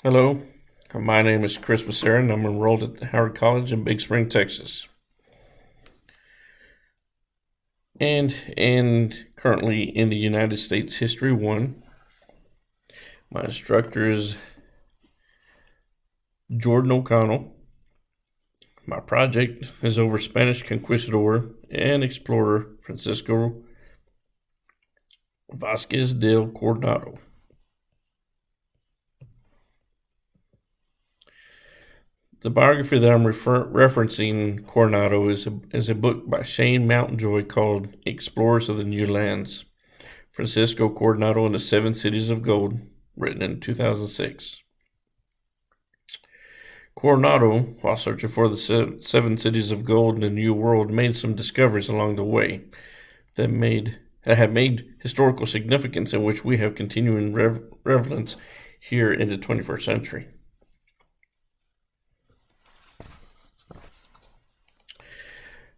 Hello, my name is Chris Becerra, and I'm enrolled at Howard College in Big Spring, Texas. And currently in the United States History 1. My instructor is Jordan O'Connell. My project is over Spanish conquistador and explorer Francisco Vasquez del Coronado. The biography that I'm referencing Coronado is a book by Shane Mountjoy called Explorers of the New Lands, Francisco Coronado and the Seven Cities of Gold, written in 2006. Coronado, while searching for the seven cities of gold in the New World, made some discoveries along the way that have made historical significance in which we have continuing relevance here in the 21st century.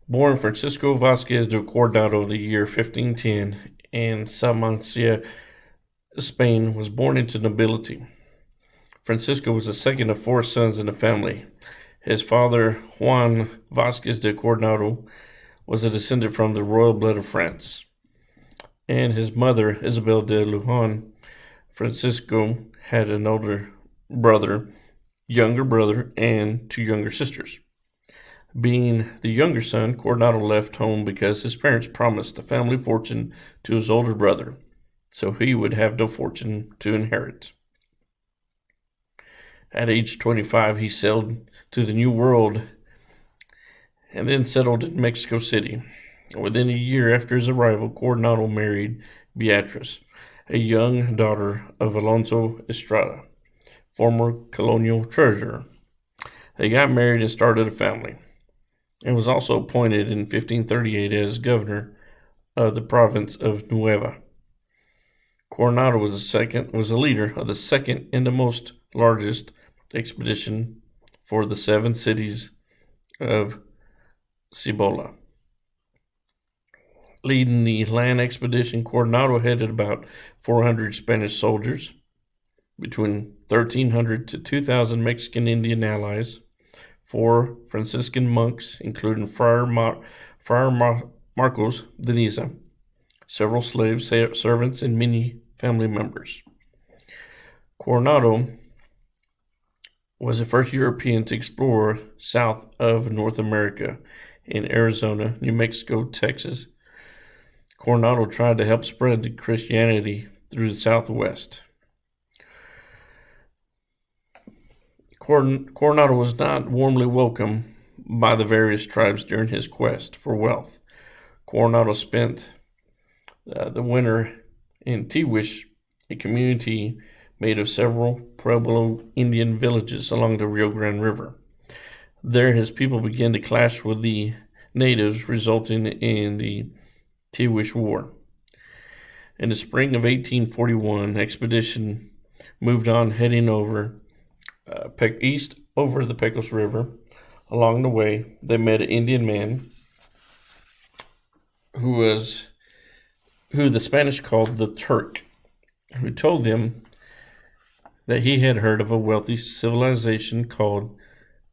Born Francisco Vasquez de Coronado the year 1510 in Salamanca, Spain, was born into nobility. Francisco was the second of four sons in the family. His father, Juan Vasquez de Coronado, was a descendant from the royal blood of France. And his mother, Isabel de Lujan. Francisco had an older brother, younger brother, and two younger sisters. Being the younger son, Coronado left home because his parents promised a family fortune to his older brother, so he would have no fortune to inherit. At age 25, he sailed to the New World and then settled in Mexico City. Within a year after his arrival, Coronado married Beatriz, a young daughter of Alonso Estrada, former colonial treasurer. They got married and started a family, and was also appointed in 1538 as governor of the province of Nueva. Coronado was the leader of the second and the most largest expedition for the seven cities of Cibola. Leading the land expedition, Coronado headed about 400 Spanish soldiers, between 1,300 to 2,000 Mexican Indian allies, 4 Franciscan monks, including Friar Marcos de Niza, several slaves, servants, and many family members. Coronado was the first European to explore south of North America in Arizona, New Mexico, Texas. Coronado tried to help spread Christianity through the Southwest. Coronado was not warmly welcomed by the various tribes during his quest for wealth. Coronado spent the winter in Tiwish, a community made of several Pueblo Indian villages along the Rio Grande River. There, his people began to clash with the natives, resulting in the Tiwish War. In the spring of 1841, expedition moved on, heading east over the Pecos River. Along the way, they met an Indian man who the Spanish called the Turk, who told them that he had heard of a wealthy civilization called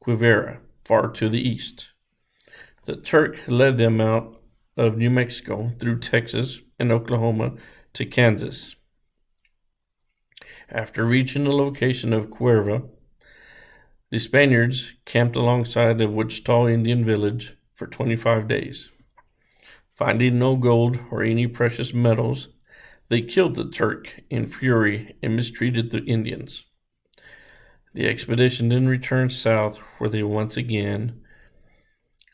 Quivira, far to the east. The Turk led them out of New Mexico through Texas and Oklahoma to Kansas. After reaching the location of Cuerva, the Spaniards camped alongside the Wichita Indian village for 25 days. Finding no gold or any precious metals, they killed the Turk in fury and mistreated the Indians. The expedition then returned south, where they once again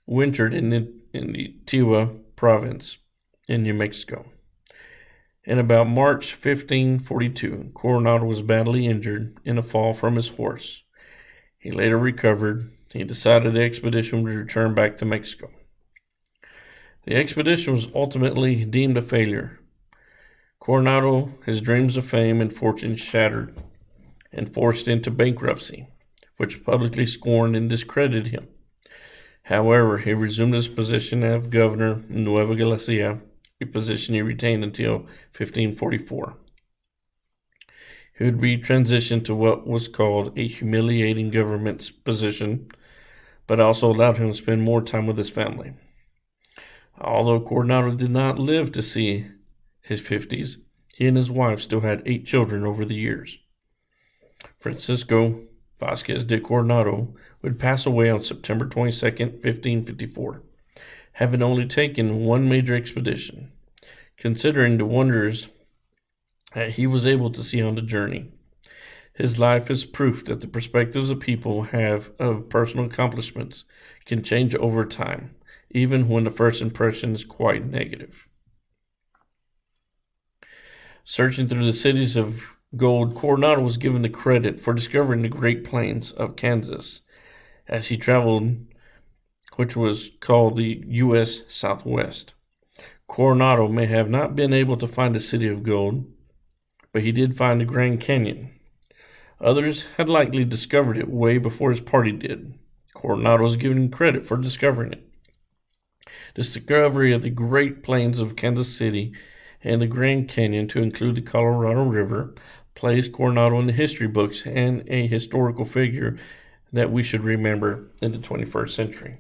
wintered in the Tiwa province in New Mexico. In about March 1542, Coronado was badly injured in a fall from his horse. He later recovered. He decided the expedition would return back to Mexico. The expedition was ultimately deemed a failure. Coronado, his dreams of fame and fortune shattered and forced into bankruptcy, which publicly scorned and discredited him. However, he resumed his position of governor of Nueva Galicia, a position he retained until 1544. He would be transitioned to what was called a humiliating government position, but also allowed him to spend more time with his family. Although Coronado did not live to see his 50s, he and his wife still had 8 children over the years. Francisco Vasquez de Coronado would pass away on September 22, 1554, having only taken one major expedition, considering the wonders that he was able to see on the journey. His life is proof that the perspectives of people have of personal accomplishments can change over time, even when the first impression is quite negative. Searching through the cities of gold, Coronado was given the credit for discovering the Great Plains of Kansas as he traveled, which was called the U.S. Southwest. Coronado may have not been able to find the City of Gold, but he did find the Grand Canyon. Others had likely discovered it way before his party did. Coronado was given credit for discovering it. The discovery of the Great Plains of Kansas City and the Grand Canyon, to include the Colorado River, placed Coronado in the history books and a historical figure that we should remember in the 21st century.